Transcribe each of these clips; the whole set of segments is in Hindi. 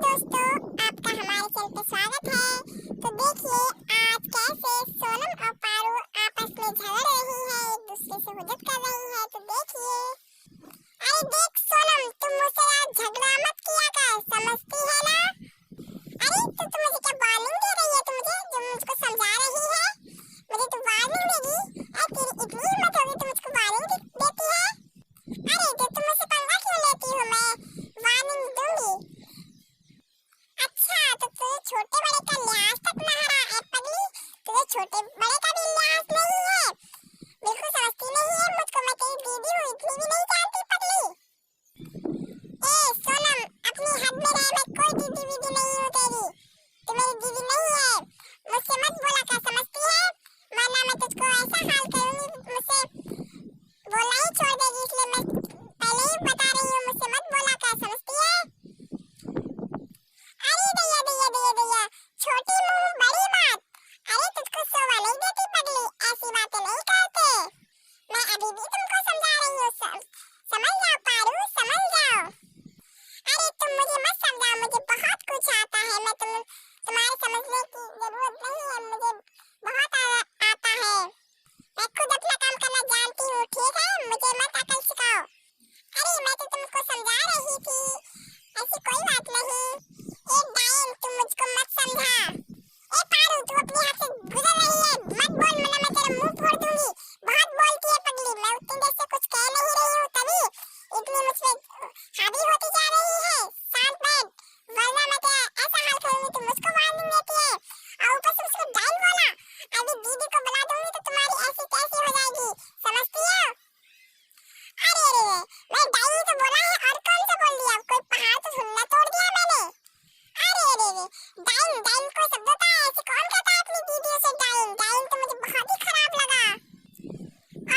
दोस्तों, आपका हमारे चैनल पे स्वागत है। तो देखिए आज कैसे सोनम और पारू आपस में झगड़ रही है, एक दूसरे से हुज्जत कर रही है। तो देखिए। अरे देख सोनम, तुम मुझसे आज झगड़ा मत किया कर, समझती है ना? अरे तू मुझे क्या वार्निंग दे रही है? तू मुझे मुझको समझा रही है, मुझे तू वार्निंग देगी? अरे तेरी इतनी हिम्मत होगी तू मुझको वार्निंग देती है? अरे तो तुम मुझसे पंगा क्यों लेती हो? मैं वार्निंग दूंगी। अच्छा तो तुझे छोटे बड़े का लिहाज तक ना रहा है पगली, तुझे छोटे बड़े का भी लिहाज नहीं है, बिल्कुल समझती नहीं है मुझको। मैं तेरी दीदी हूँ, इतनी भी नहीं जानती पगली। ए सोनम, अपनी हद में रह, मैं कोई दीदी वीदी नहीं हूँ तेरी, तू मेरी दीदी नहीं है, मुझसे मत बोला कर, समझती है? वरना मैं तुझको ऐसा हाल करूंगी, मुझसे बोलना ही छोड़ देगी, इसलिए मैं पहले ही बता रही हूँ, मुझसे मत बोला कर, समझती है? अरे दैया छोटी मुंह बड़ी बात। अरे तुझको शोभा नहीं देती पगली, ऐसी बातें नहीं करते। मैं अभी भी तुमको समझा रही हूँ, समझ जाओ पारू, समझ जाओ। अरे तुम मुझे मत समझाओ, मुझे बहुत कुछ आता है, मैं तुम्हारे समझने की जरूरत नहीं है, मुझे बहुत आता है, मैं खुद अपना काम करना जानती हूँ, ठीक है? मुझे मत अकल सिखाओ। अरे मैं तो तुमको समझा रही थी, ऐसी कोई बात नहीं। ए डाइन, तुम मुझको मत समझा। ए पारू, तू अपनी हद से गुजर रही है, मत बोल, वरना मैं तेरा मुंह फोड़ दूंगी। बहुत बोलती है पगली, मैं उतनी देर से कुछ कह नहीं रही हूँ, तभी इतनी मुझ पे हावी होती जा रही है। शांत बैठ, वरना मैं तेरा ऐसा हाल करूंगी, तुम मुझको वार्निंग देती है और ऊपर से उसको डाइन बोला। अभी दीदी को बुला दूंगी तो तुम्हारी ऐसी कैसी हो जाएगी, समझती हो? अरे मैं डाइन ही तो बोला है, और कौन सा बोल दिया? कोई पहाड़ तो सुनना तोड़ दिया मैंने? अरे डाइन डाइन कोई शब्द होता है? ऐसे कौन कहता है अपनी दीदी से डाइन? डाइन तो मुझे बहुत ही खराब लगा।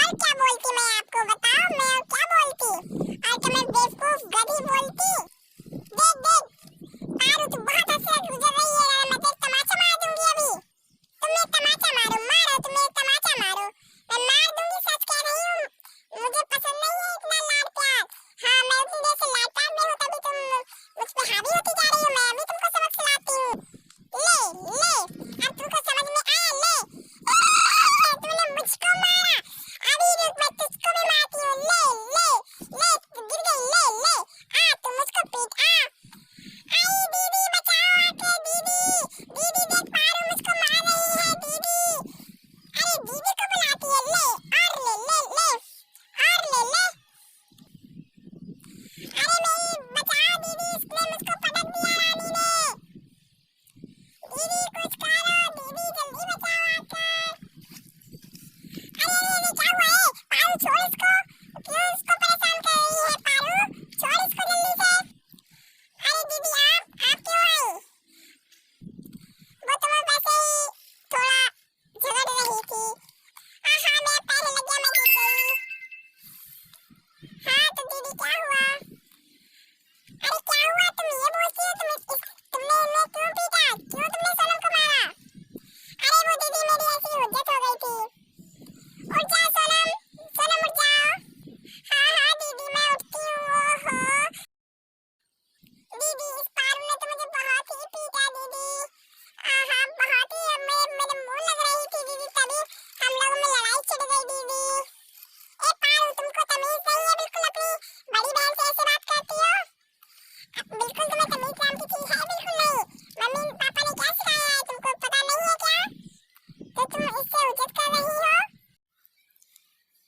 और क्या बोलती मैं आपको बताओ, मैं क्या बोलती? और क्या मैं बेवकूफ गधी बोलती? देख देख पारू, तू बहुत हद से गुजर रही है, मैं तेरे तमाचा मार दूंगी अभी। तुम मेरे तमाचा मारो, तुम मेरे तमाचा मारो, मैं मार दूंगी, सच कह रही हूँ। मुझे पसंद नहीं है इतना लाड प्यार। हाँ, मैं उतनी देर से लाड प्यार में हूँ, तभी तुम मुझ पे हावी होती जा रही हो। मैं अभी तुमको सबक सिखाती हूँ। ले अब तुमको समझ में आया? ले तुमने मुझको मारा, अभी रुक, मैं तुझको भी मारती हूँ। ले तू गिर गई, ले आ, तू मुझको पीट, आ। आई दीदी बचाओ आके, दीदी देख पारू मुझको मार रही है, दीदी। अरे दीदी को बुलाती है, ले और ले। अरे नहीं, बचाओ दीदी, इसने मुझको पटक दिया रानी ने। दीदी कुछ करो, दीदी जल्दी बचाओ आकर। अरे क्या हुआ है? पारू छोड़ इसको, क्यों इसको परेशान कर रही है? पारू छोड़ इसको जल्दी से। अरे दीदी आप क्यों आई? वो तो मैं वैसे ही थोड़ा झगड़ रही थी। हाँ मैं पैर लग गया, मैं गिर गई। हाँ तो दीदी क्या हुआ? अरे क्या हुआ, तुम ये बोलती हो? तुमने मैं क्यों पीटा? क्यों तुमने सोनम को मारा? अरे वो दीदी मेरी ऐसी हुज्जत हो गई थी। उठ जा सोनम उठ जाओ। हाँ दीदी मैं उठती हूँ। ओहो दीदी, इस पारू ने तो मुझे बहुत ही पीटा दीदी। हाँ बहुत ही, मेरे मुंह लग रही थी दीदी, तभी हम लोगों में लड़ाई छिड़ गई दीदी। ए पारू, तुमको तमीज नहीं है बिल्कुल? अपनी बड़ी बहन से ऐसे बात करती हो? बिल्कुल तुम्हें तमीज नाम की चीज है बिल्कुल नहीं। मम्मी पापा ने क्या सिखाया है तुमको, पता नहीं है क्या? तो तुम इससे हुज्जत कर रही हो?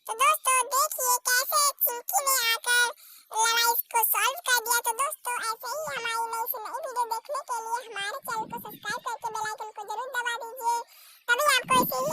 तो दोस्तों देखिए कैसे चिंकी ने आकर लड़ाई को सॉल्व कर दिया। तो दोस्तों ऐसे ही हमारी नई से नई वीडियो देखने के लिए हमारे चैनल को सब्सक्राइब करके बेल आइकन को जरूर दबा दीजिए, तभी आपको ऐसे ही